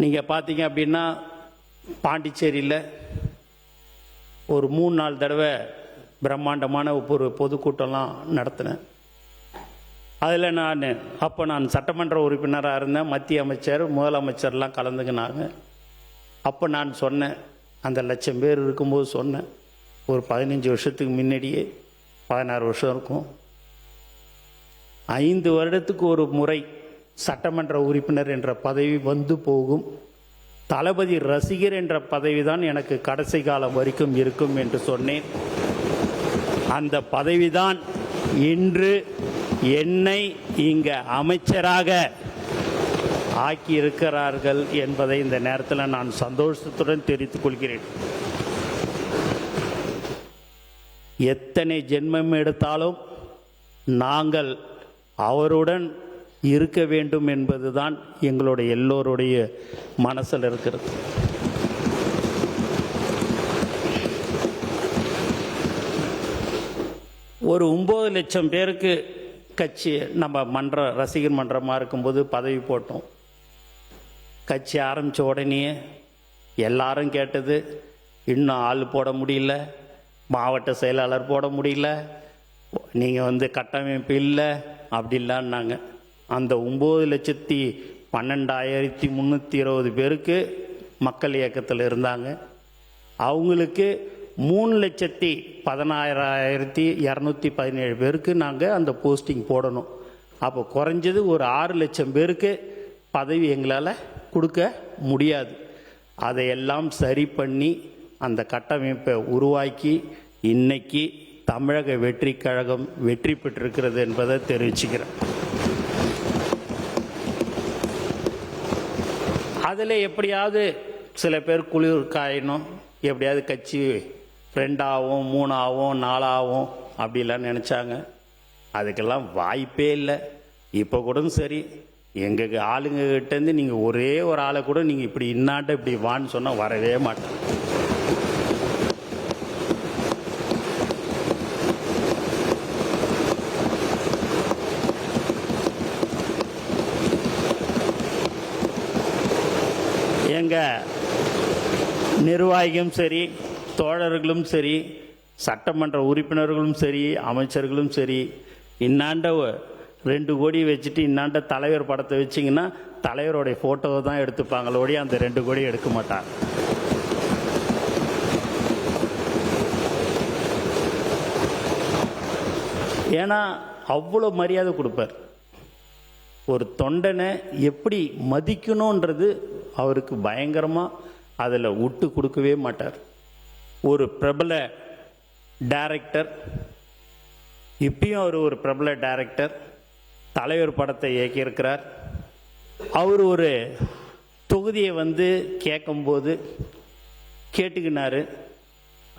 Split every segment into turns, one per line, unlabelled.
நீங்கள் பார்த்தீங்க அப்படின்னா பாண்டிச்சேரியில் ஒரு 3-4 தடவை பிரம்மாண்டமான ஒரு பொதுக்கூட்டம்லாம் நடத்தினேன். அதில் நான் சட்டமன்ற உறுப்பினராக இருந்தேன். மத்திய அமைச்சர், முதலமைச்சர்லாம் கலந்துக்கினாங்க. அப்போ நான் சொன்னேன், அந்த 1,00,000 பேர் இருக்கும்போது சொன்னேன், ஒரு 15 வருஷத்துக்கு முன்னாடியே, 16 வருஷம் இருக்கும், 5 வருடத்துக்கு ஒரு முறை சட்டமன்ற உறுப்பினர் என்ற பதவி வந்து போகும். தளபதி ரசிகர் என்ற பதவி தான் எனக்கு கடைசி காலம் வரைக்கும் இருக்கும் என்று சொன்னேன். அந்த பதவிதான் இன்று என்னை இங்கே அமைச்சராக ஆக்கியிருக்கிறார்கள் என்பதை இந்த நேரத்தில் நான் சந்தோஷத்துடன் தெரிவித்துக் கொள்கிறேன். எத்தனை ஜென்மம் எடுத்தாலும் நாங்கள் அவருடன் இருக்க வேண்டும் என்பதுதான் எங்களுடைய எல்லோருடைய மனசில் இருக்கிறது. ஒரு 9 லட்சம் பேருக்கு கட்சி நம்ம ரசிகர் மன்றமாக இருக்கும்போது பதவி போட்டோம். கட்சி ஆரம்பித்த உடனே எல்லாரும் கேட்டது, இன்னும் ஆள் போட முடியல, மாவட்ட செயலாளர் போட முடியல, நீங்கள் கட்டமைப்பு இல்லை அப்படிலான்னாங்க. அந்த 9,12,320 பேருக்கு மக்கள் இயக்கத்தில் இருந்தாங்க. அவங்களுக்கு 3,16,217 பேருக்கு நாங்கள் அந்த போஸ்டிங் போடணும். அப்போ குறைஞ்சது ஒரு 6 லட்சம் பேருக்கு பதவி எங்களால் கொடுக்க முடியாது. அதையெல்லாம் சரி பண்ணி அந்த கட்டமைப்பை உருவாக்கி இன்னைக்கு தமிழக வெற்றி கழகம் வெற்றி பெற்றிருக்கிறது என்பதை தெரிவிச்சுக்கிறேன். அதில் எப்படியாவது சில பேர் குளிர் காயணும், எப்படியாவது கட்சி 2 ஆகும், 3 ஆகும், 4 ஆகும் அப்படிலாம் நினச்சாங்க. அதுக்கெல்லாம் வாய்ப்பே இல்லை. இப்போ கூட சரி, எங்கள் ஆளுங்ககிட்டேருந்து நீங்கள் ஒரே ஒரு ஆளை கூட நீங்கள் இப்படி இன்னாட்ட இப்படி வான்னு சொன்னால் வரவே மாட்டேன். எங்கள் நிர்வாகியும் சரி, தோழர்களும் சரி, சட்டமன்ற உறுப்பினர்களும் சரி, அமைச்சர்களும் சரி, இன்னாண்ட 2 கோடி வச்சுட்டு இன்னாண்ட தலைவர் படத்தை வச்சிங்கன்னா தலைவருடைய ஃபோட்டோவை தான் எடுத்துப்பாங்களோடைய அந்த 2 கோடி எடுக்க மாட்டாங்க. ஏன்னா அவ்வளோ மரியாதை கொடுப்பார். ஒரு தொண்டனை எப்படி மதிக்கணுன்றது அவருக்கு பயங்கரமாக அதில் விட்டு கொடுக்கவே மாட்டார். ஒரு பிரபல டைரக்டர், இப்பயும் அவர் ஒரு பிரபல டைரக்டர், தலைவர் படத்தை இயக்கியிருக்கிறார். அவர் ஒரு தொகுதியை கேட்கும்போது கேட்டுக்கினார்.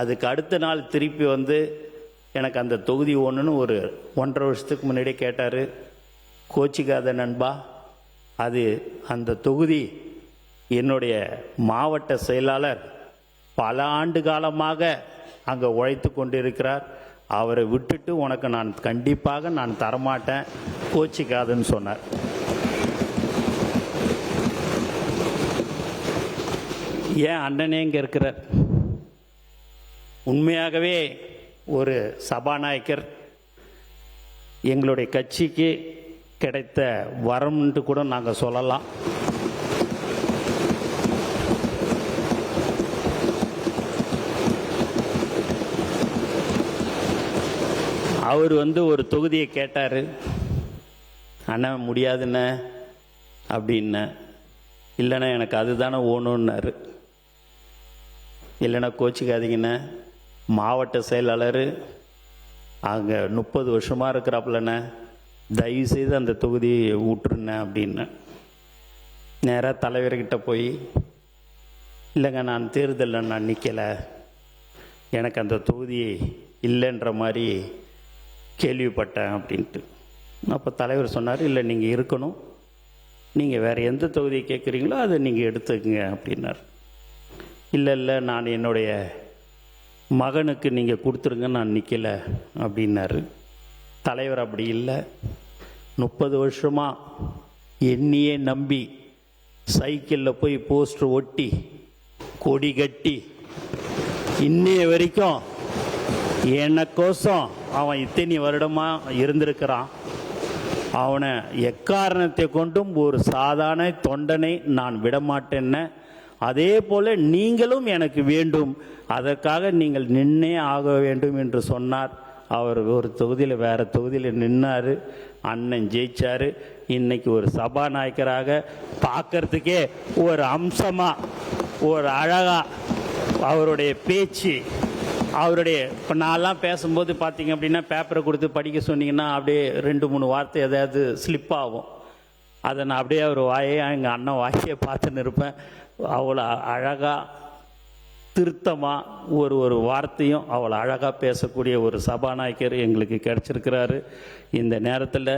அதுக்கு அடுத்த நாள் திருப்பி எனக்கு அந்த தொகுதி ஒன்றுன்னு ஒரு 1.5 வருஷத்துக்கு முன்னாடியே கேட்டார். கோச்சிக்காத நண்பா, அது அந்த தொகுதி என்னுடைய மாவட்ட செயலாளர் பல ஆண்டு காலமாக அங்கே உழைத்து கொண்டிருக்கிறார், அவரை விட்டுட்டு உனக்கு நான் கண்டிப்பாக நான் தரமாட்டேன், கோச்சிக்காதுன்னு சொன்னார். ஏன் அண்ணனே இங்கே இருக்கிறார். உண்மையாகவே ஒரு சபாநாயகர் எங்களுடைய கட்சிக்கு கிடைத்த வரம்ன்ட்டு கூட நாங்கள் சொல்லலாம். அவர் ஒரு தொகுதியை கேட்டார். அண்ணா முடியாதுண்ணே அப்படின்ன. இல்லைண்ணா எனக்கு அதுதானே ஓணுன்னாரு. இல்லைண்ணா கோச்சிக்காதீங்கண்ணே, மாவட்ட செயலாளர் அங்கே 30 வருஷமாக இருக்கிறாப்புலண்ணே, தயவுசெய்து அந்த தொகுதியை விட்டுருண்ணே அப்படின்னு. நேராக தலைவர்கிட்ட போய், இல்லைங்க நான் தேர்தலில் நான் நிற்கலை, எனக்கு அந்த தொகுதி இல்லைன்ற மாதிரி கேள்விப்பட்டேன் அப்படின்ட்டு. அப்போ தலைவர் சொன்னார், இல்லை நீங்கள் இருக்கணும், நீங்கள் வேறு எந்த தொகுதியை கேட்குறீங்களோ அதை நீங்கள் எடுத்துக்கங்க அப்படின்னார். இல்லை நான் என்னுடைய மகனுக்கு நீங்கள் கொடுத்துருங்க, நான் நிற்கலை அப்படின்னாரு. தலைவர் அப்படி இல்லை, 30 வருஷமாக என்னையே நம்பி சைக்கிளில் போய் போஸ்டர் ஒட்டி கொடி கட்டி இன்னைய வரைக்கும் எனக்கோசம் அவன் இத்தனை வருடமாக இருந்திருக்கிறான். அவனை எக்காரணத்தை கொண்டும் ஒரு சாதாரண தொண்டனை நான் விடமாட்டேன்னு. அதே போல் நீங்களும் எனக்கு வேண்டும், அதற்காக நீங்கள் நின்னே ஆக வேண்டும் என்று சொன்னார். அவர் ஒரு தொகுதியில் வேறு தொகுதியில் நின்னார். அண்ணன் ஜெயிச்சார். இன்னைக்கு ஒரு சபாநாயகராக பார்க்கறதுக்கே ஒரு அம்சமாக, ஒரு அழகாக அவருடைய பேச்சு, அவருடைய இப்போ நான்லாம் பேசும்போது பார்த்தீங்க அப்படின்னா பேப்பரை கொடுத்து படிக்க சொன்னீங்கன்னா அப்படியே 2-3 வார்த்தை எதாவது ஸ்லிப் ஆகும். அதை நான் அப்படியே அவர் வாயே எங்கள் அண்ணன் வாயை பார்த்துன்னு இருப்பேன். அவ்வளோ அழகாக திருத்தமாக ஒரு வார்த்தையும் அவ்வளோ அழகாக பேசக்கூடிய ஒரு சபாநாயகர் எங்களுக்கு கிடச்சிருக்கிறாரு. இந்த நேரத்தில்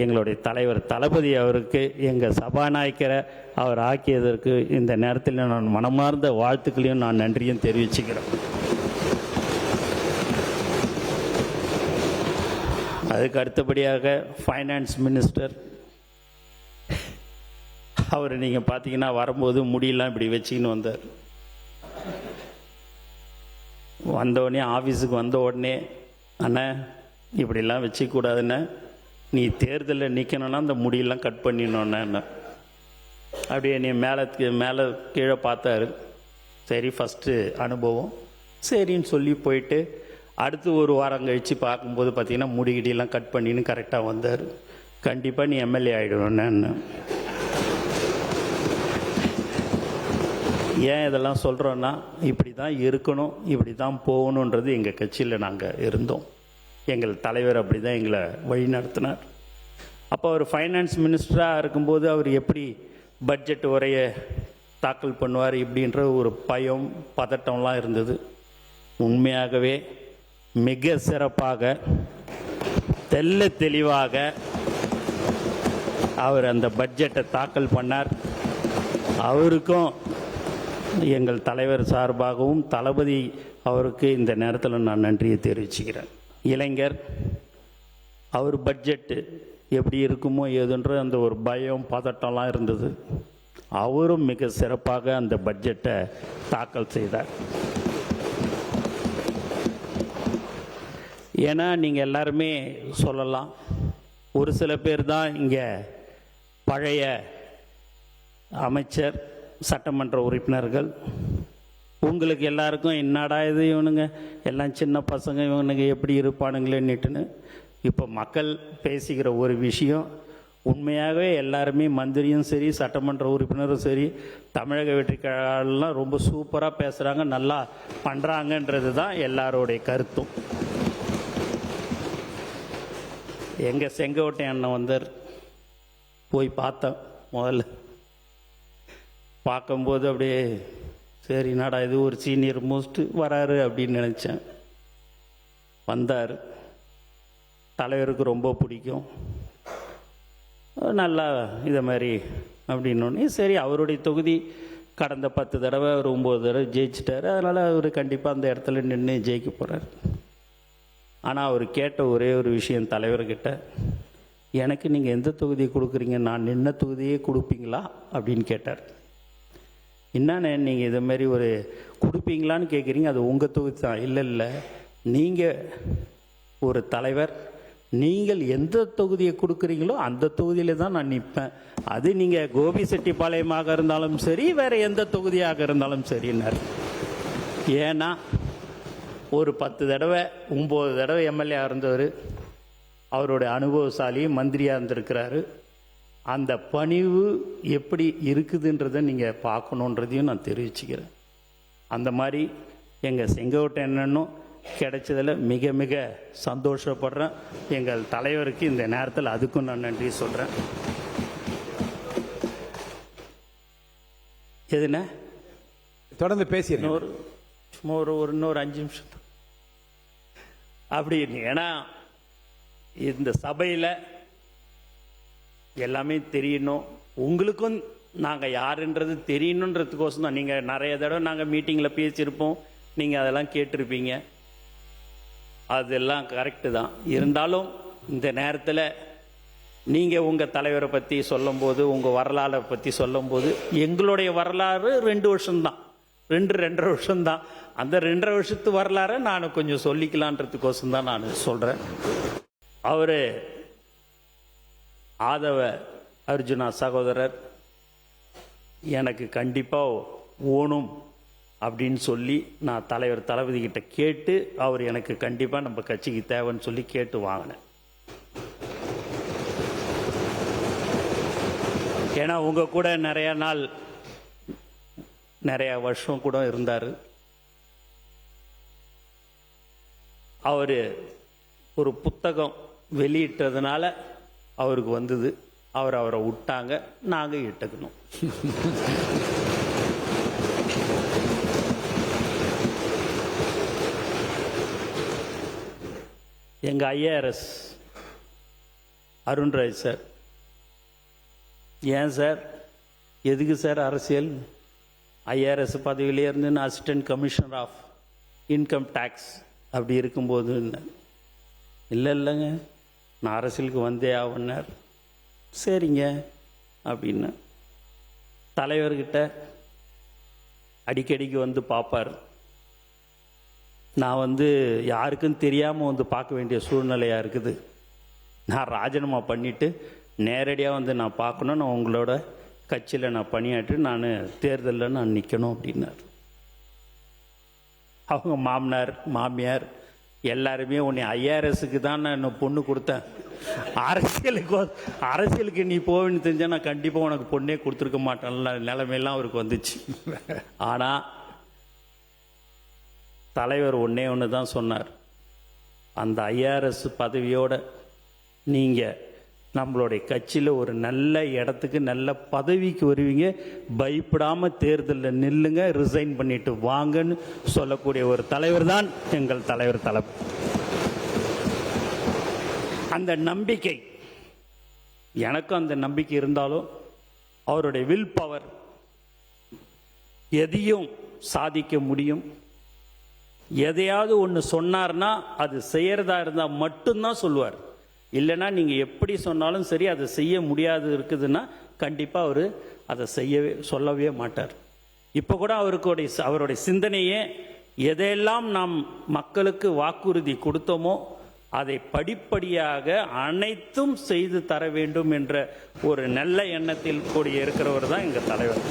எங்களுடைய தலைவர் தளபதி அவருக்கு எங்கள் சபாநாயகரை அவர் ஆக்கியதற்கு இந்த நேரத்தில் நான் மனமார்ந்த வாழ்த்துக்களையும் நான் நன்றியும் தெரிவிச்சுக்கிறேன். அதுக்கு அடுத்தபடியாக ஃபைனான்ஸ் மினிஸ்டர் அவர் நீங்கள் பார்த்தீங்கன்னா வரும்போது முடியெல்லாம் இப்படி வச்சுக்கின்னு வந்தார். வந்தோடனே ஆஃபீஸுக்கு வந்த உடனே, அண்ணா இப்படிலாம் வச்சுக்கூடாதுண்ணே, நீ தேர்தலில் நிற்கணும்னா அந்த முடியெல்லாம் கட் பண்ணிடணுண்ணே. அப்படியே நீ மேலே கீழே பார்த்தாரு. சரி, ஃபஸ்ட்டு அனுபவம் சரின்னு சொல்லி போயிட்டு அடுத்து ஒரு வாரம் கழித்து பார்க்கும்போது பார்த்தீங்கன்னா முடிகிடியெல்லாம் கட் பண்ணின்னு கரெக்டாக வந்தார். கண்டிப்பாக நீ எம்எல்ஏ ஆகிடுவேன்னு. ஏன் இதெல்லாம் சொல்கிறோன்னா, இப்படி தான் இருக்கணும், இப்படி தான் போகணுன்றது எங்கள் கட்சியில் நாங்கள் இருந்தோம். எங்கள் தலைவர் அப்படி தான் எங்களை வழி நடத்தினார். அப்போ அவர் ஃபைனான்ஸ் மினிஸ்டராக இருக்கும்போது அவர் எப்படி பட்ஜெட் உரையை தாக்கல் பண்ணுவார் இப்படின்ற ஒரு பயம் பதட்டம்லாம் இருந்தது. உண்மையாகவே மிக சிறப்பாக தெல்ல தெளிவாக அவர் அந்த பட்ஜெட்டை தாக்கல் பண்ணார். அவருக்கும் எங்கள் தலைவர் சார்பாகவும் தளபதி அவருக்கு இந்த நேரத்தில் நான் நன்றியை தெரிவிச்சுக்கிறேன். இளைஞர் அவர் பட்ஜெட்டு எப்படி இருக்குமோ ஏதுன்ற அந்த ஒரு பயம் பதட்டம்லாம் இருந்தது. அவரும் மிக சிறப்பாக அந்த பட்ஜெட்டை தாக்கல் செய்தார். ஏன்னா நீங்கள் எல்லாருமே சொல்லலாம், ஒரு சில பேர் தான் இங்கே பழைய அமைச்சர் சட்டமன்ற உறுப்பினர்கள். உங்களுக்கு எல்லாருக்கும் என்னடா இது இவனுங்க எல்லாம் சின்ன பசங்க, இவனுங்க எப்படி இருப்பானுங்களேன்னுட்டுன்னு. இப்போ மக்கள் பேசிக்கிற ஒரு விஷயம், உண்மையாகவே எல்லாருமே மந்திரியும் சரி சட்டமன்ற உறுப்பினரும் சரி தமிழக வெற்றி கழகம்லாம் ரொம்ப சூப்பராக பேசுகிறாங்க, நல்லா பண்ணுறாங்கன்றது தான் எல்லாரோடைய கருத்தும். எங்கள் செங்கோட்டை அண்ணன் வந்தார், போய் பார்த்தேன். முதல்ல பார்க்கும்போது அப்படியே சரி நாடா இது ஒரு சீனியர் மோஸ்ட் வராரு அப்படின்னு நினச்சேன். வந்தார். தலைவருக்கு ரொம்ப பிடிக்கும், நல்லா இதை மாதிரி அப்படின்னோடனே சரி, அவருடைய தொகுதி கடந்த 10 தடவை ஒரு 9 தடவை ஜெயிச்சிட்டார். அதனால் அவர் கண்டிப்பாக அந்த இடத்துல நின்று ஜெயிக்க போகிறார். ஆனால் அவர் கேட்ட ஒரே ஒரு விஷயம் தலைவர்கிட்ட, எனக்கு நீங்கள் எந்த தொகுதியை கொடுக்குறீங்க, நான் நின்ன தொகுதியே கொடுப்பீங்களா அப்படின்னு கேட்டார். என்னண்ணே நீங்கள் இதை மாதிரி ஒரு கொடுப்பீங்களான்னு கேட்குறீங்க, அது உங்கள் தொகுதி தான். இல்லை, நீங்கள் ஒரு தலைவர், நீங்கள் எந்த தொகுதியை கொடுக்குறீங்களோ அந்த தொகுதியில் தான் நான் நிற்பேன். அது நீங்கள் கோபிசெட்டிப்பாளையமாக இருந்தாலும் சரி, வேறு எந்த தொகுதியாக இருந்தாலும் சரின்னார். ஏன்னா ஒரு 10 தடவை 9 தடவை எம்எல்ஏ இருந்தவர், அவருடைய அனுபவசாலி மந்திரியாக இருந்திருக்கிறாரு. அந்த பணிவு எப்படி இருக்குதுன்றதை நீங்கள் பார்க்கணுன்றதையும் நான் தெரிவிச்சுக்கிறேன். அந்த மாதிரி எங்கள் செங்கோட்டை என்னன்னும் கிடைச்சதில் மிக மிக சந்தோஷப்படுறேன். எங்கள் தலைவருக்கு இந்த நேரத்தில் அதுக்கும் நான் நன்றி சொல்கிறேன். எதுனா
தொடர்ந்து பேசிடுறேன்.
இன்னொரு 5 நிமிஷம் அப்படி. ஏன்னா இந்த சபையில் எல்லாமே தெரியணும், உங்களுக்கும் நாங்கள் யாருன்றது தெரியணுன்றதுக்கோசம் தான். நீங்கள் நிறைய தடவை நாங்கள் மீட்டிங்கில் பேசியிருப்போம், நீங்கள் அதெல்லாம் கேட்டிருப்பீங்க, அதெல்லாம் கரெக்டு தான். இருந்தாலும் இந்த நேரத்தில் நீங்கள் உங்கள் தலைவரை பற்றி சொல்லும்போது, உங்கள் வரலாறை பற்றி சொல்லும்போது, எங்களுடைய வரலாறு 2 வருஷம்தான், 2.5 வருஷம்தான். அந்த 2.5 வருஷத்து வரலாறை நான் கொஞ்சம் சொல்லிக்கலான்றதுக்கோசம் தான் நான் சொல்கிறேன். அவர் ஆதவ அர்ஜுனா சகோதரர் எனக்கு கண்டிப்பாக ஓணும் அப்படின்னு சொல்லி நான் தலைவர் தளபதி கிட்ட கேட்டு, அவர் எனக்கு கண்டிப்பாக நம்ம கட்சிக்கு தேவைன்னு சொல்லி கேட்டு வாங்கினேன். ஏன்னா உங்கள் கூட நிறைய நாள், நிறைய வருஷம் கூட இருந்தார். அவர் ஒரு புத்தகம் வெளியிட்டதுனால அவருக்கு வந்தது. அவரை விட்டாங்க, நாங்கள் இட்டுக்கணும். எங்கள் ஐஆர்எஸ் அருண்ராஜ் சார், ஏன் சார், எதுக்கு சார் அரசியல்? ஐஆர்எஸ் பதவியிலே இருந்து நான் assistant commissioner of income tax அப்படி இருக்கும்போது, இல்லைங்க நான் அரசியலுக்கு வந்தே ஆகுனார். சரிங்க அப்படின்னு தலைவர்கிட்ட அடிக்கடிக்கு வந்து பார்ப்பார். நான் யாருக்கும் தெரியாமல் பார்க்க வேண்டிய சூழ்நிலையாக இருக்குது. நான் ராஜினாமா பண்ணிவிட்டு நேரடியாக நான் பார்க்கணும், நான் உங்களோட கட்சியில் நான் பணியாற்றி நான் தேர்தலில் நான் நிற்கணும் அப்படின்னார். அவங்க மாமனார் மாமியார் எல்லாருமே உன்னை ஐஆர்எஸ்க்கு தான் நான் பொண்ணு கொடுத்தேன், அரசியலுக்கு நீ போவேன்னு தெரிஞ்சா நான் கண்டிப்பாக உனக்கு பொண்ணே கொடுத்துருக்க மாட்டேன்ல நிலைமையெல்லாம் அவருக்கு வந்துச்சு. ஆனால் தலைவர் ஒன்று தான் சொன்னார், அந்த ஐஆர்எஸ் பதவியோட நீங்கள் நம்மளுடைய கட்சியில் ஒரு நல்ல இடத்துக்கு நல்ல பதவிக்கு வருவீங்க, பயப்படாமல் தேர்தலில் நில்லுங்க, ரிசைன் பண்ணிட்டு வாங்கன்னு சொல்லக்கூடிய ஒரு தலைவர் தான் எங்கள் தலைவர் தளபதி. அந்த நம்பிக்கை எனக்கும் அந்த நம்பிக்கை இருந்தாலும், அவருடைய வில் பவர், எதையும் சாதிக்க முடியும். எதையாவது ஒன்று சொன்னார்னா அது செய்யறதா இருந்தால் மட்டும்தான் சொல்லுவார். இல்லைன்னா நீங்கள் எப்படி சொன்னாலும் சரி, அதை செய்ய முடியாது இருக்குதுன்னா கண்டிப்பாக அவர் அதை சொல்லவே மாட்டார். இப்போ கூட அவருடைய சிந்தனையே, எதையெல்லாம் நாம் மக்களுக்கு வாக்குறுதி கொடுத்தோமோ அதை படிப்படியாக அனைத்தும் செய்து தர வேண்டும் என்ற ஒரு நல்ல எண்ணத்தில் கூடி இருக்கிறவர் தான் எங்கள் தலைவர்.